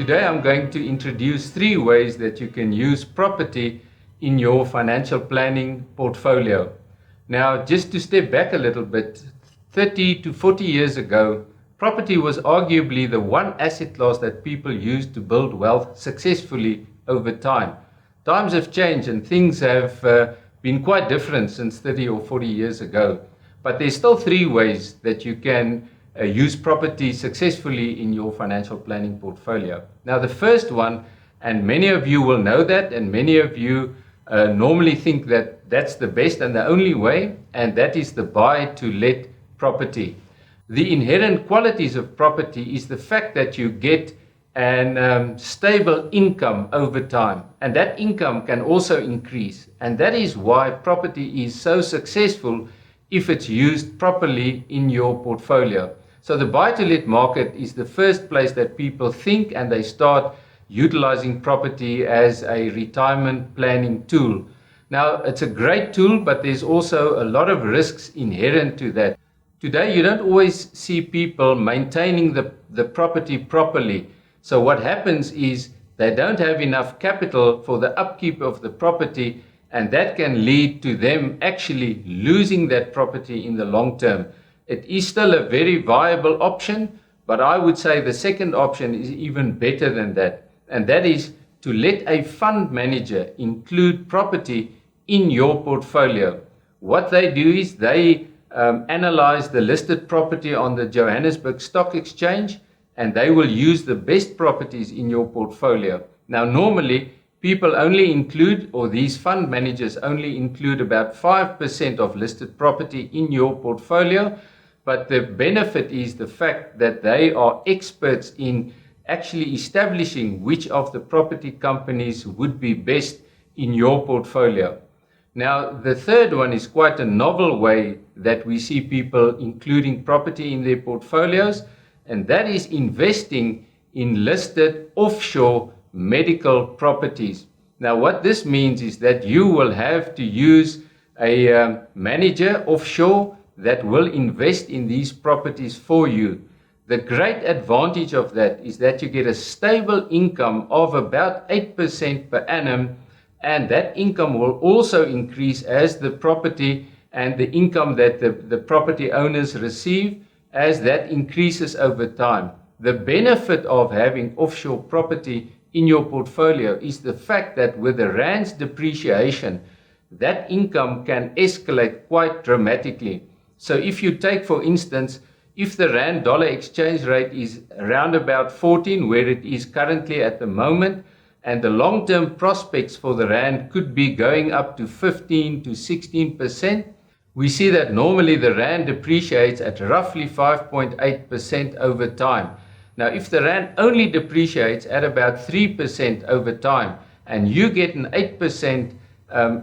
Today I'm going to introduce 3 ways that you can use property in your financial planning portfolio. Now, just to step back a little bit, 30 to 40 years ago, property was arguably the one asset class that people used to build wealth successfully over time. Times have changed and things have been quite different since 30 or 40 years ago. But there's still 3 ways that you can use property successfully in your financial planning portfolio. Now, the first one, and many of you will know that, and many of you normally think that that's the best and the only way, and that is the buy to let property. The inherent qualities of property is the fact that you get an stable income over time, and that income can also increase, and that is why property is so successful if it's used properly in your portfolio. So the buy-to-let market is the first place that people think and they start utilizing property as a retirement planning tool. Now, it's a great tool, but there's also a lot of risks inherent to that. Today, you don't always see people maintaining the property properly. So what happens is they don't have enough capital for the upkeep of the property, and that can lead to them actually losing that property in the long term. It is still a very viable option, but I would say the second option is even better than that. And that is to let a fund manager include property in your portfolio. What they do is they analyze the listed property on the Johannesburg Stock Exchange, and they will use the best properties in your portfolio. Now, normally, people only include, or these fund managers only include about 5% of listed property in your portfolio. But the benefit is the fact that they are experts in actually establishing which of the property companies would be best in your portfolio. Now, the third one is quite a novel way that we see people including property in their portfolios, and that is investing in listed offshore medical properties. Now, what this means is that you will have to use a manager offshore that will invest in these properties for you. The great advantage of that is that you get a stable income of about 8% per annum, and that income will also increase as the property and the income that the property owners receive, as that increases over time. The benefit of having offshore property in your portfolio is the fact that with the rand's depreciation, that income can escalate quite dramatically. So if you take, for instance, if the rand dollar exchange rate is around about 14, where it is currently at the moment, and the long-term prospects for the rand could be going up to 15 to 16%, we see that normally the rand depreciates at roughly 5.8% over time. Now, if the rand only depreciates at about 3% over time, and you get an 8%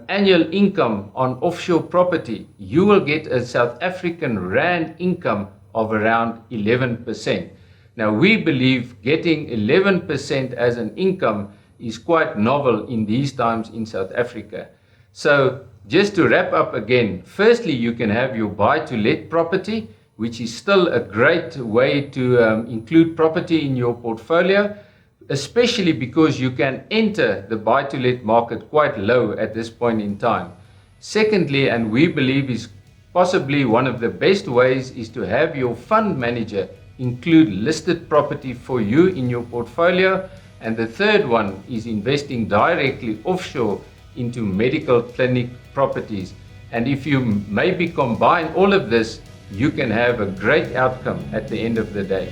annual income on offshore property, you will get a South African rand income of around 11%. Now, we believe getting 11% as an income is quite novel in these times in South Africa. So, just to wrap up again, firstly, you can have your buy-to-let property, which is still a great way to include property in your portfolio, especially because you can enter the buy-to-let market quite low at this point in time. Secondly, and we believe is possibly one of the best ways, is to have your fund manager include listed property for you in your portfolio. And the third one is investing directly offshore into medical clinic properties. And if you maybe combine all of this, you can have a great outcome at the end of the day.